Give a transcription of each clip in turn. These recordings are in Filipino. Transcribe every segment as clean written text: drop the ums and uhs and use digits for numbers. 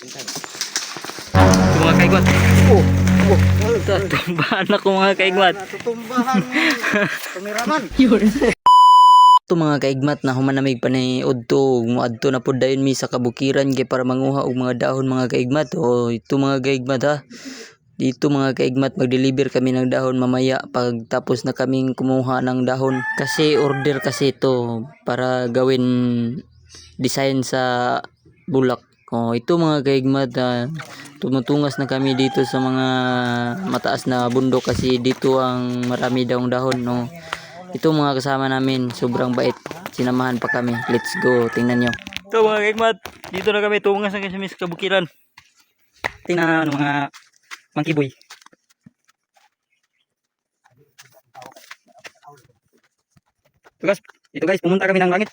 Ito mga kaigmat. Tumbahan ako mga kaigmat. Tutumbahan mo. Tumiraman. Ito mga kaigmat na humanamig pa ni Udto. Muadto na po dayon mi sa kabukiran kay para manguha og mga dahon mga kaigmat. O ito mga kaigmat ha. Dito mga kaigmat mag-deliver kami ng dahon mamaya pagtapos na kaming kumuha ng dahon. Kasi order kasi ito para gawin design sa bulak. O ito mga kaigmat tumutungas na kami dito sa mga mataas na bundok kasi dito ang marami daw dahon no. Ito mga kasama namin sobrang bait, sinamahan pa kami. Let's go, tingnan nyo. Ito mga kaigmat, dito na kami tungas na kami sa kabukiran. Tingnan mga mangkiboy. Ito guys, pumunta kami ng langit.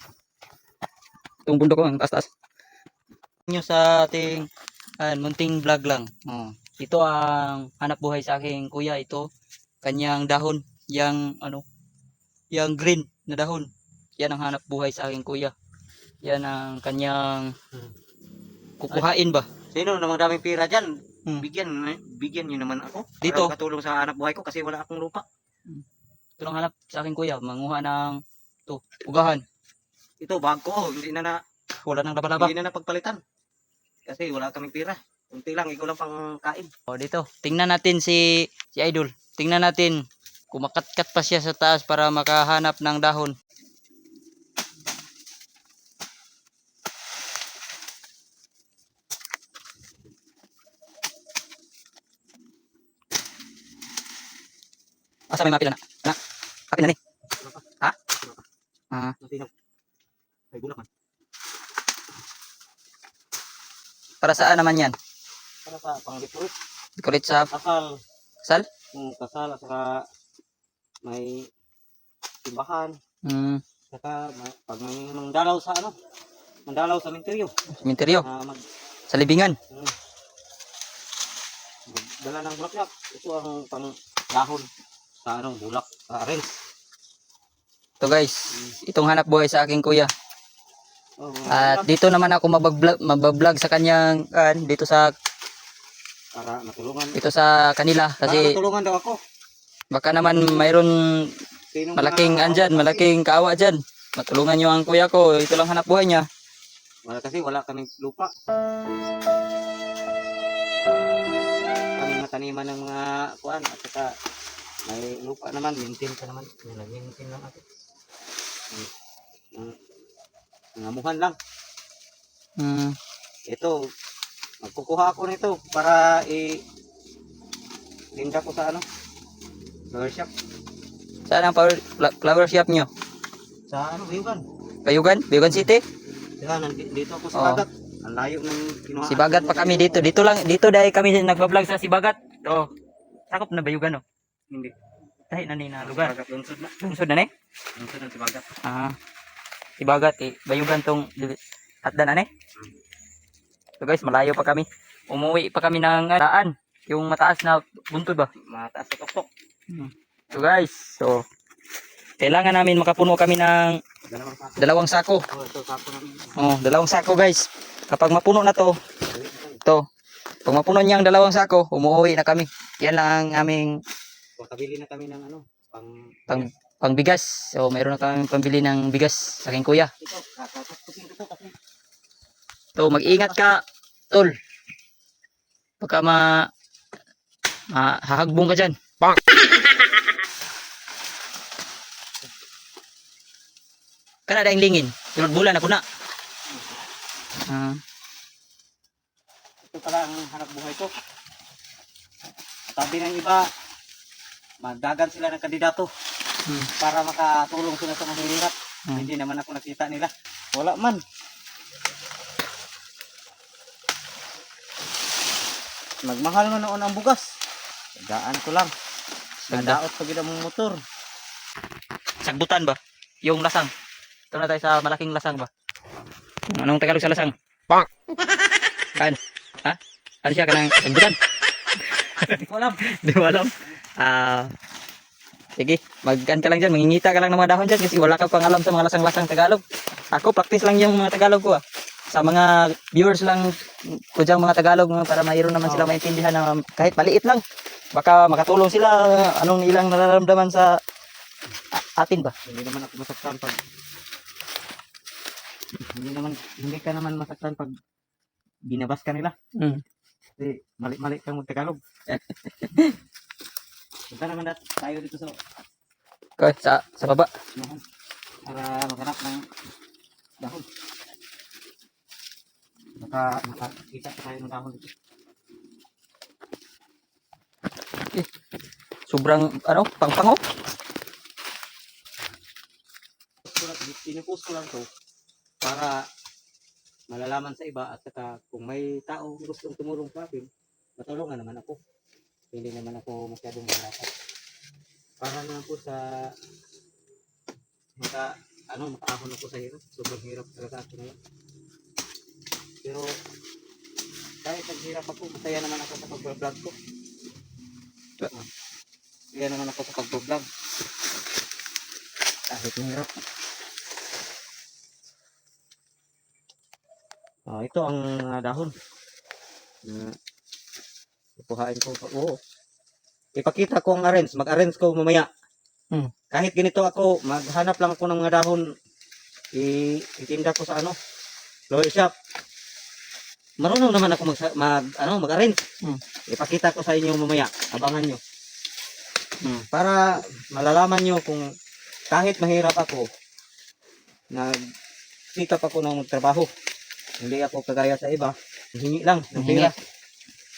Itong bundok ko ang taas-taas nyo sa ating munting vlog lang. Ito ang hanap buhay sa aking kuya. Ito kanyang dahon, yang yang green na dahon. Yan ang hanap buhay sa aking kuya. Yan ang kanyang kukuhain ba. Sino namang daming pira dyan? Bigyan nyo naman ako. Dito. Para katulong sa anak buhay ko kasi wala akong lupa. Ito ang hanap sa aking kuya. Manguha ng ugahan. Ito bag ko, Wala nang laba-laba. hindi na napagpalitan. Kasi wala kaming pira. Kunti lang, ikaw lang pang kain. Dito. Tingnan natin si Idol. Tingnan natin. Kumakatkat pa siya sa taas para makahanap ng dahon. Asa may mapila na? Anak, kapin na ni. Ha? Ay, bulak man. Para saan naman yan? Para sa pang-decorate. Decorate sa Kasal. sal? Kasal at saka may timbahan. Saka pag may mandalaw sa mandalaw sa menteryo. Cementerio. Mag Sa libingan. dala ng bulaklak. Ito ang pang dahon sa bulak, rinse. Ito guys, itong hanap buhay sa aking kuya. At dito naman ako mabablog sa kanyang dito sa para matulungan. dito sa kanila Para kasi matulungan daw ako. baka naman mayroon malaking andyan, malaking kaawa dyan. Matulungan nyo ang kuya ko, ito lang hanap buhay niya. Kasi wala kaming lupa. Kami mataniman ng mga kuan at saka may lupa naman, maintain ka naman. Maintain lang natin. Nangamuhan lang. Ito, magkukuha ako nito para tinda ko sa flower shop. Saan ang flower shop nyo? Sa Bayugan. Bayugan? Bayugan City? Yan, dito ako sa Bagat. Ang layo ng kinuha. Sibagat pa kami dito. Dito dahil kami nagpa-vlog sa Sibagat. Sakop na Bayugan no? Hindi. Dahil na na lugar. Bagat, lungsod na. Lungsod na ni? Lungsod ng Sibagat. Sibagat Bayugan tong hatdan na ni? So guys, malayo pa kami. Umuwi pa kami ng daan. Yung mataas na buntod ba? Mataas sa tuktok. So guys, kailangan namin makapuno kami ng dalawang sako. Ito sako namin. Dalawang sako guys. Kapag mapuno na to, pag mapuno niya ang dalawang sako, umuwi na kami. Yan lang ang aming Kabili na kami ng pangbigas. So mayroon na kami pambili ng bigas sa aking kuya. So mag-ingat ka, tol. Baka hahagbong ka dyan. Kana daing lingin. Sunod bulan ako na. Ito pala ang hanap buhay ko. Sabi ng iba, magdagan sila ng kandidato para makatulong sila sa mahihirap. Hindi naman ako nakita nila. Wala man. Nagmahal nga noon ang bugas. Daan ko lang. Nadaot pag ang motor. Sagbutan ba? Yung lasang. Ito na tayo sa malaking lasang ba? Anong Tagalog sa lasang? Pang! Kan? Ha? Ano siya? Kanang sagbutan? Hindi ko alam. Di mo alam? Sige, mag-kan ka lang dyan. Mangingita ka lang ng mga dahon dyan kasi wala ka pang alam sa mga lasang-lasang Tagalog. Ako, practice lang yung mga Tagalog ko. Sa mga viewers lang kudyang mga Tagalog para mayroon naman sila maintindihan na kahit maliit lang. Baka makatulong sila anong ilang nararamdaman sa atin ba? Hindi naman ako masaktan pag hindi ka naman masaktan pag binabas ka nila. Kasi mali-mali kang mag-Tagalog. Punta naman tayo dito sa Okay, sa baba. dahon para maghanap ng dahon. Makakita pa tayo ng dahon dito. Sobrang pangpango. Pinupost ko lang to para malalaman sa iba at saka kung may tao gustong tumulong sa akin, matulungan naman ako. Hindi naman ako masyadong mahirapan. Para naman po sa makaahon ako sa hirap. Sobrang hirap talaga ako ngayon. Pero kahit naghirap ako, masaya naman ako sa pag-vlog ko. Masaya naman ako sa pag-vlog. Kahit mahirap. Ito ang dahon. Kukuhain ko. Oo. Ipakita ko ang arrange. Mag-arrange ko mamaya. Kahit ganito ako, maghanap lang ako ng mga dahon. Itinda ko sa lower shop. Marunong naman ako mag-arrange. Ipakita ko sa inyo mamaya. Abangan nyo. Para malalaman nyo kung kahit mahirap ako, nagsikap ako ng trabaho. Hindi ako kagaya sa iba, hingi lang ng pera.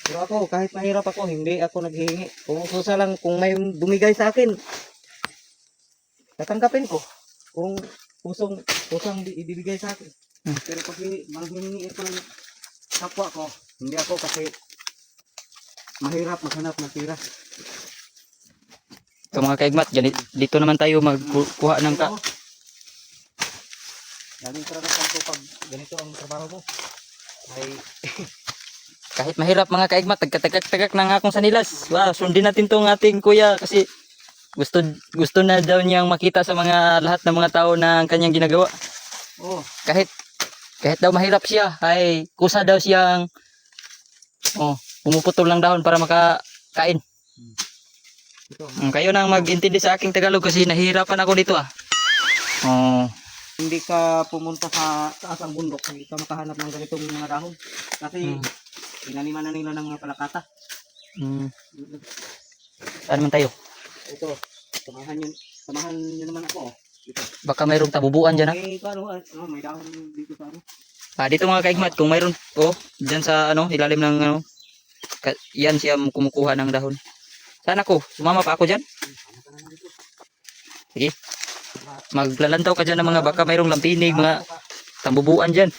Pero ako, kahit mahirap ako, hindi ako naghihingi. Kung kusa lang, kung may bumigay sa akin, tatanggapin ko. Kung kusang ibibigay sa akin. Pero pag manghihingi ito ng kapwa ko, hindi ako kasi mahirap maghanap ng pera. So mga kaigmat, dito naman tayo magkuha ng Daming karanasan ko pag ganito ang trabaho ko. Ay, kahit mahirap mga kaigmat, tagkatagak-tagak ng akong sanilas. Wow, sundin natin tong ating kuya kasi gusto na daw niyang makita sa lahat ng mga tao na ang kanyang ginagawa. Kahit daw mahirap siya, ay kusa daw siyang pumuputol ng dahon para makakain. Kayo nang mag-intindi sa aking Tagalog kasi nahihirapan ako dito hindi ka pumunta sa taas ang bundok, hindi ka makahanap ng ganitong mga dahon. Kasi inaniman na nila ng mga palakata. Saan naman tayo? Ito, samahan nyo naman ako. Dito. Baka mayroong tabubuan dyan May dahon dito sa dito mga kaigmat, kung mayroon dyan sa ilalim ng yan siya kumukuha ng dahon. Saan ako? Sumama pa ako dyan? Sige. Maglalantaw ka dyan ng mga baka mayroong lampinig, mga tambubuan dyan.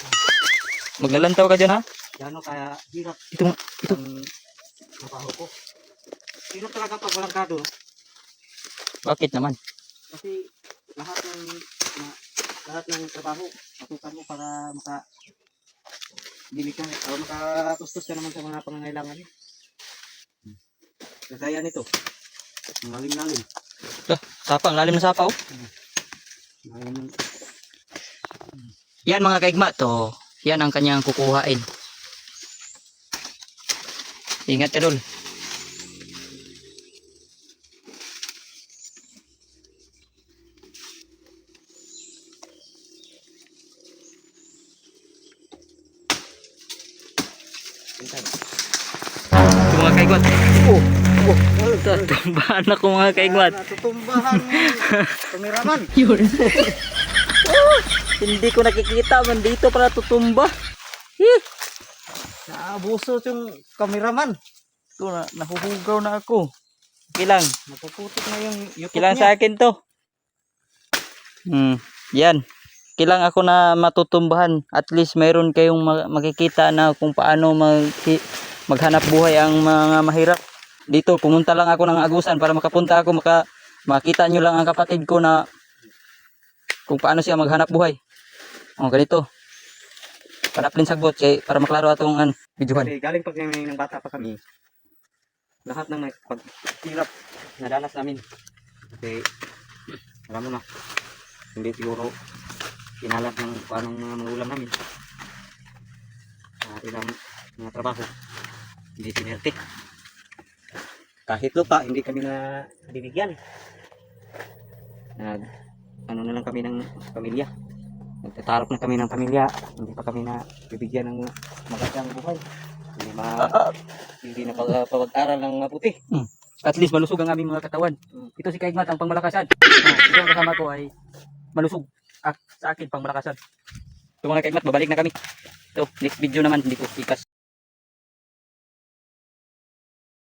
Maglalantaw ka dyan ha? Gano'n kaya hirap Ito. ang trabaho ko. Hirap talaga pag walang kado. Bakit naman? Kasi lahat ng trabaho matukan mo para makatustos ka naman sa mga pangangailangan. Kagaya nito. Lalim-lalim. Sapa, ang lalim na sapa Yan mga kaigmat yan ang kanyang kukuhain. Ingat ka dul. Ito mga kaigmat. Tatumbahan ako mga kaigmat. Natutumbahan mo. Kameraman. Hindi ko nakikita man dito para tutumba. Naabuso yung kameraman. Ito nahuhugaw na ako. Okay lang. Napuputok na yung YouTube Kailangan niya. sa akin to. Yan. Kailangan ako na matutumbahan. At least mayroon kayong makikita na kung paano maghanap buhay ang mga mahirap. Dito, pumunta lang ako ng Agusan para makapunta ako, makita nyo lang ang kapatid ko na kung paano siya maghanap buhay. Ganito. Panaplin sagbot para maklaro atong videohan. Kasi galing pag ng bata pa kami, lahat ng paghirap nadanas namin. Kasi alam mo na, hindi siguro kinalat ng paanong mga magulang namin. Ilang mga trabaho. Hindi pinerte. Kahit lupa, hindi kami na bibigyan. Ano na lang kami ng pamilya. Nagtatarap na kami ng pamilya. Hindi pa kami na bibigyan ng magandang buhay. Hindi na pag-aral ng mabuti. At least malusog ang aming mga katawan. Ito si Kaigmat ang pangmalakasan. Ito ang kasama ko ay malusog. Sa akin pangmalakasan. So mga Kaigmat, babalik na kami. So next video naman, hindi ko ikas.